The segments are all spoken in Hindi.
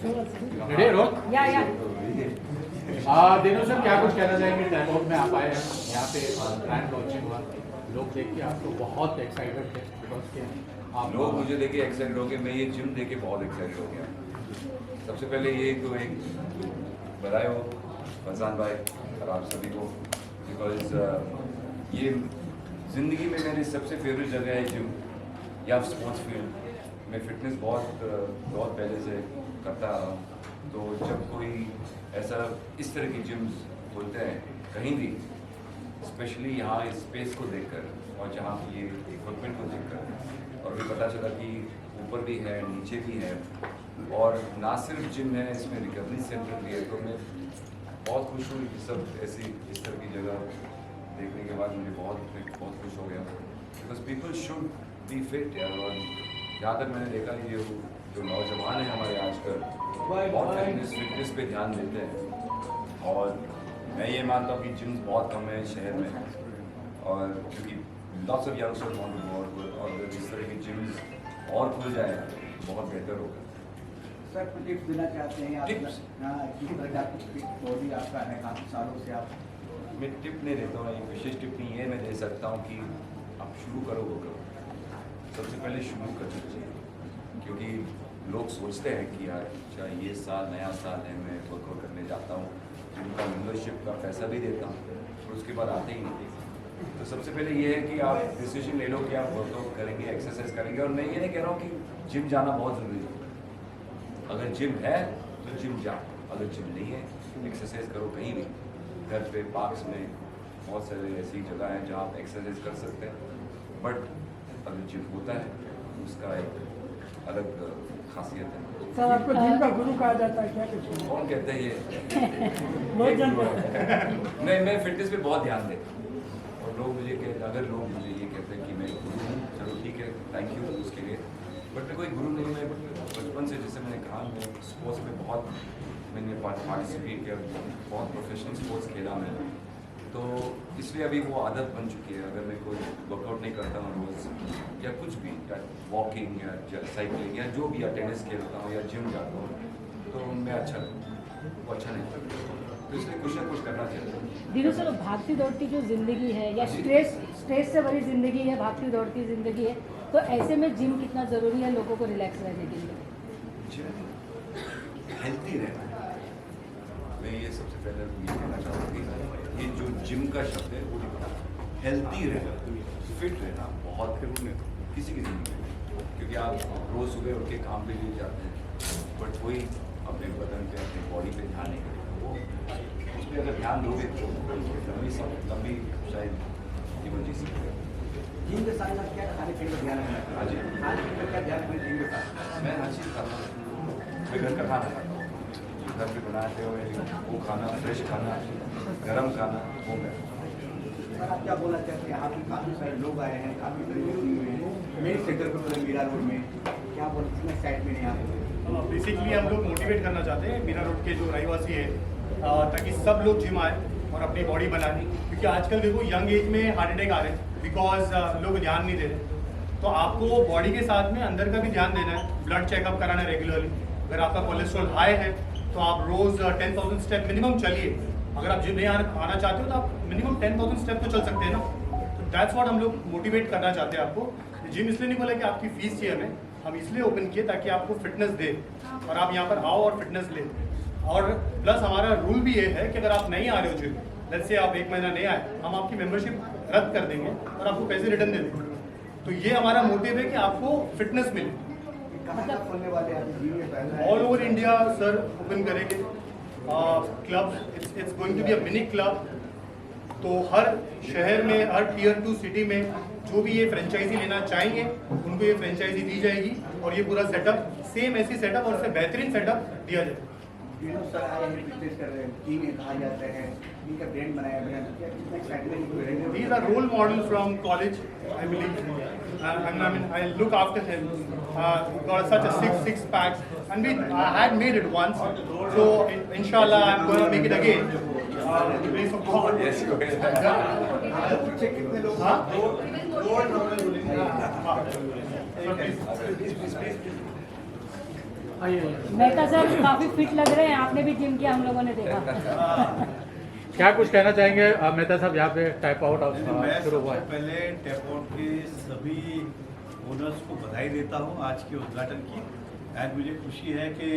रेडी रो या दिनों सर क्या कुछ कहना चाहेंगे? टैगोर में आप आए हैं, यहाँ पे ब्रांड लॉन्चिंग हुआ, लोग देख के आपको बहुत एक्साइटेड थे बिकॉज के आप लोग मुझे देखे एक्साइटेड हो गए, मैं ये जिम देखे बहुत एक्साइटेड हो गया। सबसे पहले ये तो एक बधाई हो फरजान भाई और आप सभी को, बिकॉज ये ज़िंदगी में मेरी सबसे फेवरेट जगह है जिम या स्पोर्ट्स फील्ड। मैं फिटनेस बहुत पहले से करता रहा हूँ, तो जब कोई ऐसा इस तरह की जिम्स खोलते हैं कहीं भी, स्पेशली यहाँ इस स्पेस को देखकर और जहाँ ये इक्विपमेंट को देखकर, और भी पता चला कि ऊपर भी है नीचे भी है और ना सिर्फ जिम है, इसमें रिकवरी सेंटर भी है। तो मैं बहुत खुश हूँ कि सब ऐसी इस तरह की जगह देखने के बाद मुझे बहुत खुश हो गया, because people should be fit यार। और जहाँ तक मैंने देखा ये जो नौजवान है हमारे आजकल बहुत फिटनेस पे ध्यान देते हैं, और मैं ये मानता हूँ कि जिम्स बहुत कम है शहर में, और क्योंकि lots of youngsters want to go, और इस तरह की जिम्स और खुल जाए बहुत बेहतर होगा। सर कुछ टिप्स देना चाहते हैं आप? टिप्स? किस तरह का बॉडी आपका है, काफ़ी सालों से आप? मैं टिप नहीं देता हूँ, एक विशेष टिप नहीं है, मैं दे सकता हूँ कि आप शुरू करो वो करो। सबसे पहले शुरू करना चाहिए, क्योंकि लोग सोचते हैं कि यार अच्छा ये साल नया साल है, मैं वर्कआउट करने जाता हूँ, उनका मेंबरशिप का पैसा भी देता हूँ, और उसके बाद आते ही नहीं। तो सबसे पहले ये है कि आप डिसीजन ले लो कि आप वर्कआउट करेंगे, एक्सरसाइज करेंगे। और मैं ये नहीं कह रहा हूँ कि जिम जाना बहुत ज़रूरी है, अगर जिम है तो जिम जाओ, अगर जिम नहीं है एक्सरसाइज करो कहीं भी, घर पे, पार्क्स में, बहुत सारे ऐसी जगह हैं जहाँ आप एक्सरसाइज कर सकते हैं। बट अगर जिम होता है उसका एक अलग खासियत है। सर आपको जिम का गुरु कहा जाता है क्या? कुछ कौन कहते हैं ये? बहुत जानते हैं। मैं फिटनेस पे बहुत ध्यान देता हूँ, और लोग मुझे अगर लोग मुझे ये कहते हैं कि मैं गुरु हूँ, चलो ठीक है, थैंक यू उसके लिए, बट मैं कोई गुरु नहीं है। बचपन से जैसे मैंने कहा, मैं स्पोर्ट्स में मैंने पार्टिसिपेट किया, बहुत प्रोफेशनल स्पोर्ट्स खेला मैंने, तो इसलिए अभी वो आदत बन चुकी है। अगर मैं कोई वर्कआउट नहीं करता हूँ रोज़, या कुछ भी, या वॉकिंग या साइकिलिंग या जो भी, या टेनिस खेलता हूँ या जिम जाता हूँ, तो मैं वो अच्छा नहीं लगता, तो इसलिए कुछ ना कुछ करना चाहिए। दिनों सर भागती दौड़ती जो जिंदगी है, या स्ट्रेस से भरी जिंदगी है, भागती दौड़ती जिंदगी है, तो ऐसे में जिम कितना ज़रूरी है लोगों को रिलैक्स रहने के लिए? जिम हेल्थी रहना, मैं ये सबसे पहले ये कहना चाहूँगा कि ये जो जिम का शब्द है वो हेल्थी रहना, फिट रहना बहुत जरूरी है किसी की ज़िंदगी में, क्योंकि आप रोज़ सुबह उठ के काम पे भी जाते हैं, बट कोई अपने बदन पे, अपनी बॉडी पे ध्यान नहीं करेगा। वो उस पर अगर ध्यान दोगे तो लंबी शायद जीवन जी सकते हैं। जिम के साथ क्या खाने पीने का ध्यान रखना है? हाँ जी, खाने पीने का क्या ध्यान रखना है जिम के साथ? मैं हर चीज़ खाता हूँ, मैं घर का खाना खाता हूँ, घर पे बनाते हुए वो खाना, फ्रेश खाना, गरम खाना, वो मैं। सर आप क्या बोलना चाहते हैं? यहाँ पे काफ़ी सारे लोग आए हैं, काफ़ी गरीब हुए हैं, मेन सेंटर पर पूरे मीरा रोड में, क्या बोलते हैं साइड में नहीं आते? बेसिकली हम लोग मोटिवेट करना चाहते हैं मीरा रोड के जो रहवासी है, ताकि सब लोग जिम आए और अपनी बॉडी बनाए, क्योंकि आजकल देखो यंग एज में हार्ट अटैक आ रहे हैं, बिकॉज लोग ध्यान नहीं दे रहे। तो आपको बॉडी के साथ में अंदर का भी ध्यान देना है, ब्लड चेकअप कराना है रेगुलरली। अगर आपका कोलेस्ट्रॉल हाई है तो आप रोज़ 10,000 स्टेप मिनिमम चलिए। अगर आप जिम नहीं आना चाहते हो तो आप मिनिमम 10,000 स्टेप तो चल सकते हैं ना। तो दैट्स व्हाट हम लोग मोटिवेट करना चाहते हैं आपको। जिम इसलिए नहीं बोला कि आपकी फीस चाहिए हमें, हम इसलिए ओपन किए ताकि आपको फिटनेस दे और आप यहाँ पर आओ और फिटनेस ले। और प्लस हमारा रूल भी ये है कि अगर आप नहीं आ रहे हो जिम, लेट्स से आप 1 महीना नहीं आए, हम आपकी मेंबरशिप रद्द कर देंगे और आपको पैसे रिटर्न दे देंगे। तो ये हमारा मोटिव है कि आपको फिटनेस मिले। कहाँ तक खोलने वाले हैं जिम में? पहला all over India sir open करेंगे club. It's going to be a mini club. तो हर शहर में, हर टीयर 2 सिटी में जो भी ये फ्रेंचाइजी लेना चाहेंगे उनको ये फ्रेंचाइजी दी जाएगी, और ये पूरा सेटअप सेम ऐसी सेटअप और उससे बेहतरीन सेटअप दिया जाएगा। तीनों सर आए हैं, फिटनेस कर रहे हैं, टीम में कहा जाता है, इनका ब्रांड बनाया गया है, क्या कितना excitement? These are role models from college, I believe. I mean, I look after him. Got such a six packs, and I had made it once, so inshallah I'm going to make it again. With the grace of God. Yes, go ahead. पीछे कितने लोग? हाँ? हाँ। So please. मेहता सर काफी फिट लग रहे हैं, आपने भी जिम किया, हम लोगों ने देखा। क्या कुछ कहना चाहेंगे मेहता साहब, यहाँ पे टाइप आउट मैं शुरू हुआ सबसे है। पहले टैप आउट के सभी ओनर्स को बधाई देता हूँ आज के उद्घाटन की। एंड मुझे खुशी है कि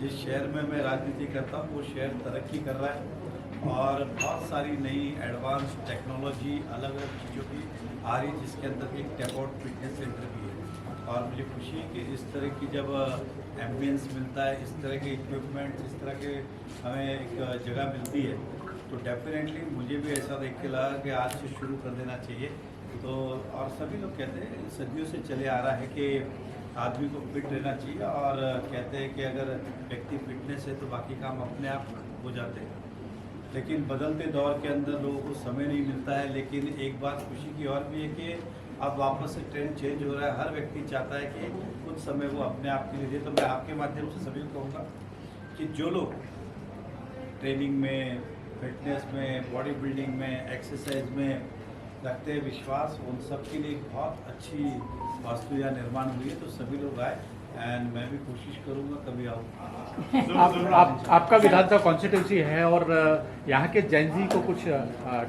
जिस शहर में मैं राजनीति करता हूँ वो शहर तरक्की कर रहा है और बहुत सारी नई एडवांस टेक्नोलॉजी अलग अलग चीज़ों की आ रही है, जिसके अंदर एक टैप आउट फिटनेस सेंटर भी है। और मुझे खुशी है कि इस तरह की जब एम्बियंस मिलता है, इस तरह के इक्विपमेंट, इस तरह के हमें एक जगह मिलती है, तो डेफिनेटली मुझे भी ऐसा देख के लगा कि आज से शुरू कर देना चाहिए। तो और सभी लोग कहते हैं, सदियों से चले आ रहा है कि आदमी को फिट रहना चाहिए और कहते हैं कि अगर व्यक्ति फिटनेस है तो बाकी काम अपने आप हो जाते हैं। लेकिन बदलते दौर के अंदर लोगों को समय नहीं मिलता है। लेकिन एक बात खुशी की और भी है कि अब वापस से ट्रेंड चेंज हो रहा है, हर व्यक्ति चाहता है कि कुछ समय वो अपने आप के लिए दे। तो मैं आपके माध्यम से सभी को कहूँगा कि जो लोग ट्रेनिंग में, फिटनेस में, बॉडी बिल्डिंग में, एक्सरसाइज में रखते हैं विश्वास, उन सब के लिए एक बहुत अच्छी वास्तु या निर्माण हुई है। तो सभी लोग आए एंड मैं भी कोशिश करूँगा कभी आऊँ। आपका विधानसभा कॉन्स्टिट्यूंसी है और यहाँ के जैन जी को कुछ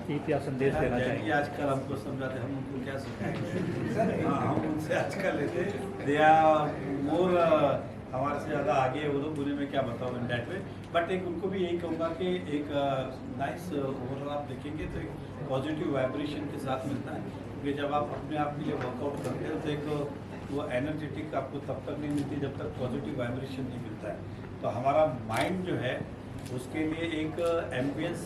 टिप या संदेश देना जैन जी चाहिए। आजकल हमको समझाते, हम उनको क्या सिखाएंगे? हाँ, हम उनसे आजकल लेते, दे आर मोर हमारे से ज़्यादा आगे है वो लोग, उन्हें मैं क्या बताऊँ इन डैट वे। बट एक उनको भी यही कहूँगा कि एक नाइस ओवरऑल आप देखेंगे तो एक पॉजिटिव वाइब्रेशन के साथ मिलता है। क्योंकि जब आप अपने आप के लिए वर्कआउट करते हो तो एक वो एनर्जेटिक आपको तब तक नहीं मिलती जब तक पॉजिटिव वाइब्रेशन नहीं मिलता है। तो हमारा माइंड जो है उसके लिए एक एम्बियंस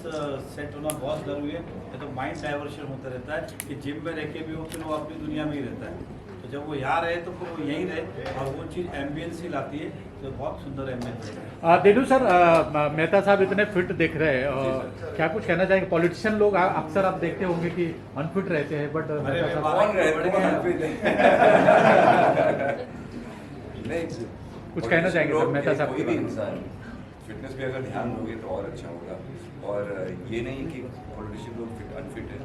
सेट होना बहुत ज़रूरी है। तो माइंड डाइवर्शन होता रहता है कि जिम में रह के भी वो फिर वो अपनी दुनिया में ही रहता है। तो जब वो यहाँ रहे तो फिर वो यहीं रहे और वो चीज़ एम्बियंस ही लाती है, तो बहुत सुंदर एम्बियंस है। दिनू सर, मेहता साहब इतने फिट दिख रहे हैं और क्या कुछ कहना चाहेंगे? पॉलिटिशियन लोग अक्सर आप देखते होंगे कि अनफिट रहते हैं, बट कुछ कहना चाहेंगे सर मेहता साहब कोई के भी बारे में? इंसान फिटनेस पे अगर ध्यान दोगे तो और अच्छा होगा। और ये नहीं कि पॉलिटिशियन लोग फिट अनफिट है,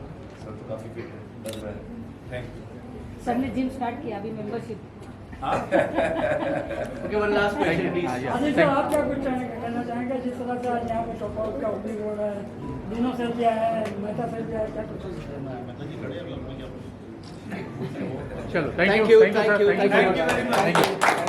सर तो काफ़ी फिट है, लग रहा है। Thank you. सर ने जिम स्टार्ट किया, अभी membership. Okay, one last question please. Ajit sir, आप क्या कुछ कहना चाहेंगे जिस तरह से आज यहाँ पे टॉप आउट का ओपनिंग हो रहा है? दिनों सर क्या है, मेहता सर क्या है, क्या कुछ? चलो, thank you sir, thank you.